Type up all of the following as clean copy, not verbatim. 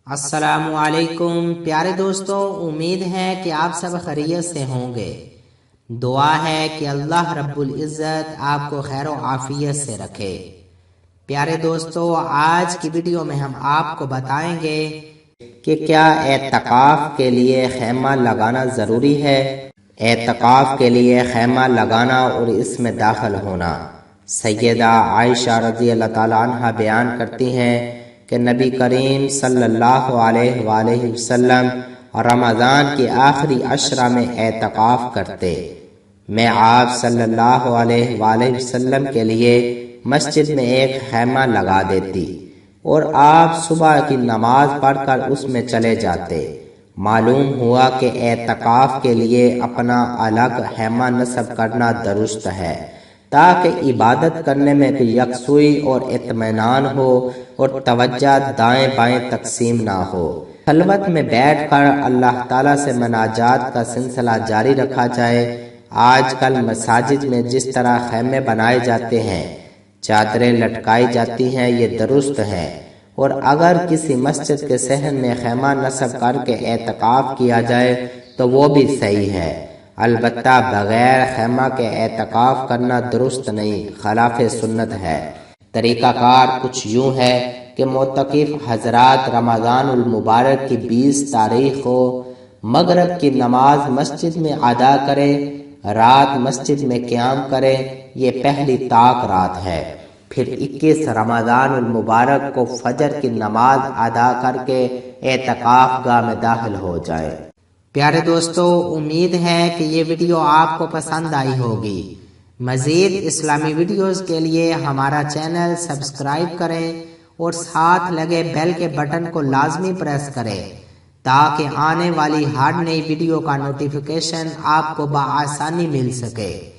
السلام علیکم پیارے دوستو، امید ہے کہ آپ سب خیریت سے ہوں گے۔ دعا ہے کہ اللہ رب العزت آپ کو خیر و عافیت سے رکھے۔ پیارے دوستو، آج کی ویڈیو میں ہم آپ کو بتائیں گے کہ کیا اعتکاف کے لیے خیمہ لگانا ضروری ہے۔ اعتکاف کے لیے خیمہ لگانا اور اس میں داخل ہونا۔ سیدہ عائشہ رضی اللہ تعالیٰ عنہ بیان کرتی ہیں کہ نبی کریم صلی اللہ علیہ وآلہ وسلم رمضان کے آخری عشرہ میں اعتکاف کرتے۔ میں آپ صلی اللہ علیہ وآلہ وسلم کے لیے مسجد میں ایک خیمہ لگا دیتی اور آپ صبح کی نماز پڑھ کر اس میں چلے جاتے۔ معلوم ہوا کہ اعتکاف کے لیے اپنا الگ خیمہ نصب کرنا درست ہے تاکہ عبادت کرنے میں یکسوئی اور اطمینان ہو اور توجہ دائیں بائیں تقسیم نہ ہو۔ خلوت میں بیٹھ کر اللہ تعالیٰ سے مناجات کا سلسلہ جاری رکھا جائے۔ آج کل مساجد میں جس طرح خیمے بنائے جاتے ہیں، چادریں لٹکائی جاتی ہیں، یہ درست ہے، اور اگر کسی مسجد کے صحن میں خیمہ نصب کر کے اعتکاف کیا جائے تو وہ بھی صحیح ہے۔ البتہ بغیر خیمہ کے اعتکاف کرنا درست نہیں، خلاف سنت ہے۔ طریقہ کار کچھ یوں ہے کہ معتکف حضرات رمضان المبارک کی 20 تاریخ کو مغرب کی نماز مسجد میں ادا کرے، رات مسجد میں قیام کرے، یہ پہلی طاق رات ہے۔ پھر 21 رمضان المبارک کو فجر کی نماز ادا کر کے اعتکاف گاہ میں داخل ہو جائے۔ پیارے دوستو، امید ہے کہ یہ ویڈیو آپ کو پسند آئی ہوگی۔ مزید اسلامی ویڈیوز کے لیے ہمارا چینل سبسکرائب کریں اور ساتھ لگے بیل کے بٹن کو لازمی پریس کریں تاکہ آنے والی ہر نئی ویڈیو کا نوٹیفیکیشن آپ کو بآسانی مل سکے۔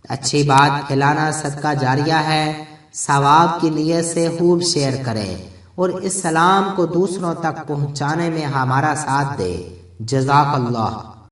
اچھی بات پھیلانا صدقہ جاریہ ہے، ثواب کی نیت سے خوب شیئر کریں اور اس سلام کو دوسروں تک پہنچانے میں ہمارا ساتھ دیں۔ جزاک اللہ۔